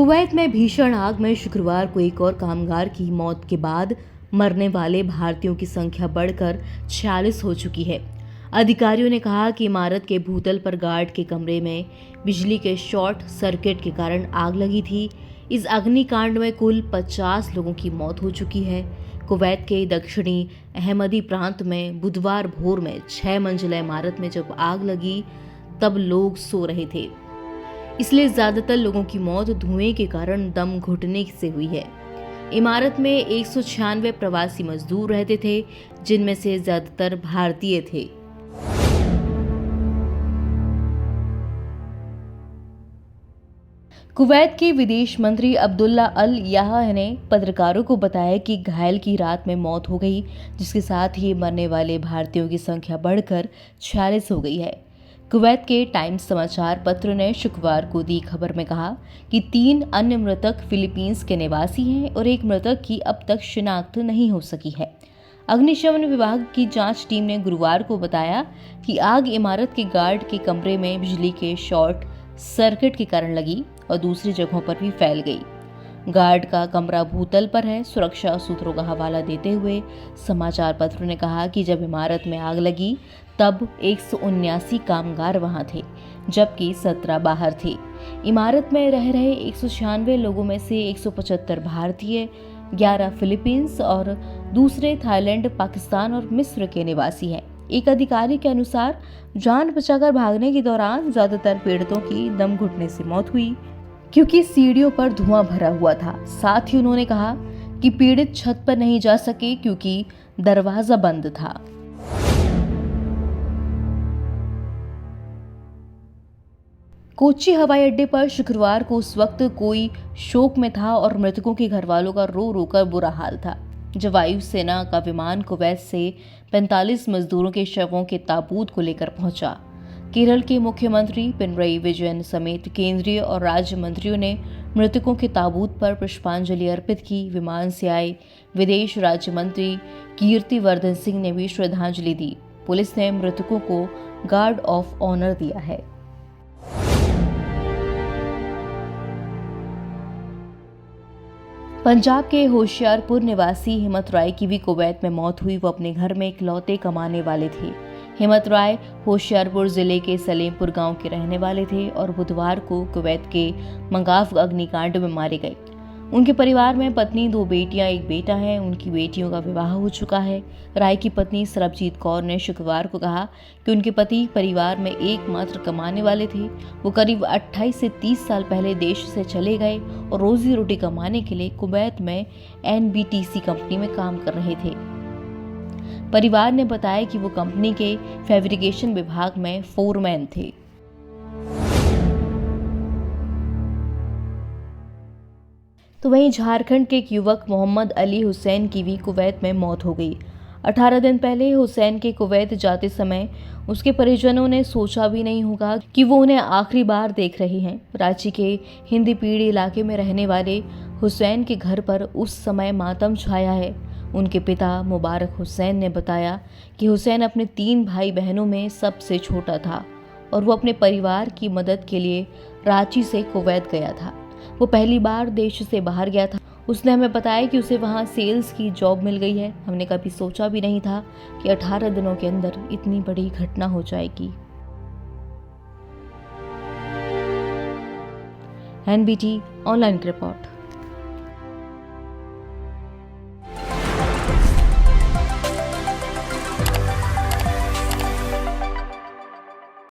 Kuwait में भीषण आग में शुक्रवार को एक और कामगार की मौत के बाद मरने वाले भारतीयों की संख्या बढ़कर 46 हो चुकी है। अधिकारियों ने कहा कि इमारत के भूतल पर गार्ड के कमरे में बिजली के शॉर्ट सर्किट के कारण आग लगी थी। इस अग्निकांड में कुल 50 लोगों की मौत हो चुकी है। कुवैत के दक्षिणी अहमदी प्रांत में बुधवार भोर में 6 मंजिला इमारत में जब आग लगी तब लोग सो रहे थे, इसलिए ज्यादातर लोगों की मौत धुएं के कारण दम घुटने से हुई है। इमारत में 196 प्रवासी मजदूर रहते थे, जिनमें से ज्यादातर भारतीय थे। कुवैत के विदेश मंत्री अब्दुल्ला अल याह ने पत्रकारों को बताया कि घायल की रात में मौत हो गई, जिसके साथ ही मरने वाले भारतीयों की संख्या बढ़कर 46 हो गई है। कुवैत के टाइम्स समाचार पत्र ने शुक्रवार को दी खबर में कहा कि 3 अन्य मृतक फिलीपींस के निवासी हैं और एक मृतक की अब तक शिनाख्त नहीं हो सकी है। अग्निशमन विभाग की जांच टीम ने गुरुवार को बताया कि आग इमारत के गार्ड के कमरे में बिजली के शॉर्ट सर्किट के कारण लगी और दूसरी जगहों पर भी फैल गई। गार्ड का कमरा भूतल पर है। सुरक्षा सूत्रों का हवाला देते हुए समाचार पत्र ने कहा कि जब इमारत में आग लगी तब 179 कामगार वहां थे, जबकि 17 बाहर थे। इमारत में रह रहे 196 लोगों में से 175 भारतीय, 11 फिलीपींस और दूसरे थाईलैंड, पाकिस्तान और मिस्र के निवासी हैं। एक अधिकारी के अनुसार जान बचाकर भागने के दौरान ज्यादातर पीड़ितों की दम घुटने से मौत हुई, क्योंकि सीढ़ियों पर धुआं भरा हुआ था। साथ ही उन्होंने कहा कि पीड़ित छत पर नहीं जा सके क्योंकि दरवाजा बंद था। कोच्चि हवाई अड्डे पर शुक्रवार को उस वक्त कोई शोक में था और मृतकों के घर वालों का रो रो कर बुरा हाल था जब वायुसेना का विमान कुवैत से 45 मजदूरों के शवों के ताबूत को लेकर पहुंचा। केरल के मुख्यमंत्री पिनरई विजयन समेत केंद्रीय और राज्य मंत्रियों ने मृतकों के ताबूत पर पुष्पांजलि अर्पित की। विमान से आए विदेश राज्य मंत्री कीर्तिवर्धन सिंह ने भी श्रद्धांजलि दी। पुलिस ने मृतकों को गार्ड ऑफ ऑनर दिया है। पंजाब के होशियारपुर निवासी हिम्मत राय की भी कुवैत में मौत हुई। वो अपने घर में इकलौते कमाने वाले थे। हिम्मत राय होशियारपुर जिले के सलेमपुर गांव के रहने वाले थे और बुधवार को कुवैत के मंगाफ अग्निकांड में मारे गए। उनके परिवार में पत्नी, 2 बेटियां, 1 बेटा है। उनकी बेटियों का विवाह हो चुका है। राय की पत्नी सरबजीत कौर ने शुक्रवार को कहा कि उनके पति परिवार में एकमात्र कमाने वाले थे। वो करीब 28 से 30 साल पहले देश से चले गए और रोजी रोटी कमाने के लिए कुवैत में NBTC कंपनी में काम कर रहे थे। परिवार ने बताया कि वो कंपनी के फैब्रिकेशन विभाग में फोरमैन थे। तो वहीं झारखंड के एक युवक मोहम्मद अली हुसैन की भी कुवैत में मौत हो गई। 18 दिन पहले हुसैन के कुवैत जाते समय उसके परिजनों ने सोचा भी नहीं होगा कि वो उन्हें आखिरी बार देख रहे हैं। रांची के हिंदी पीढ़ी इलाके में रहने वाले हुसैन के घर पर उस समय मातम छाया है। उनके पिता मुबारक हुसैन ने बताया कि हुसैन अपने 3 भाई बहनों में सबसे छोटा था और वो अपने परिवार की मदद के लिए रांची से कुवैत गया था। वो पहली बार देश से बाहर गया था। उसने हमें बताया कि उसे वहाँ सेल्स की जॉब मिल गई है। हमने कभी सोचा भी नहीं था कि 18 दिनों के अंदर इतनी बड़ी घटना हो जाएगी। NBT online report.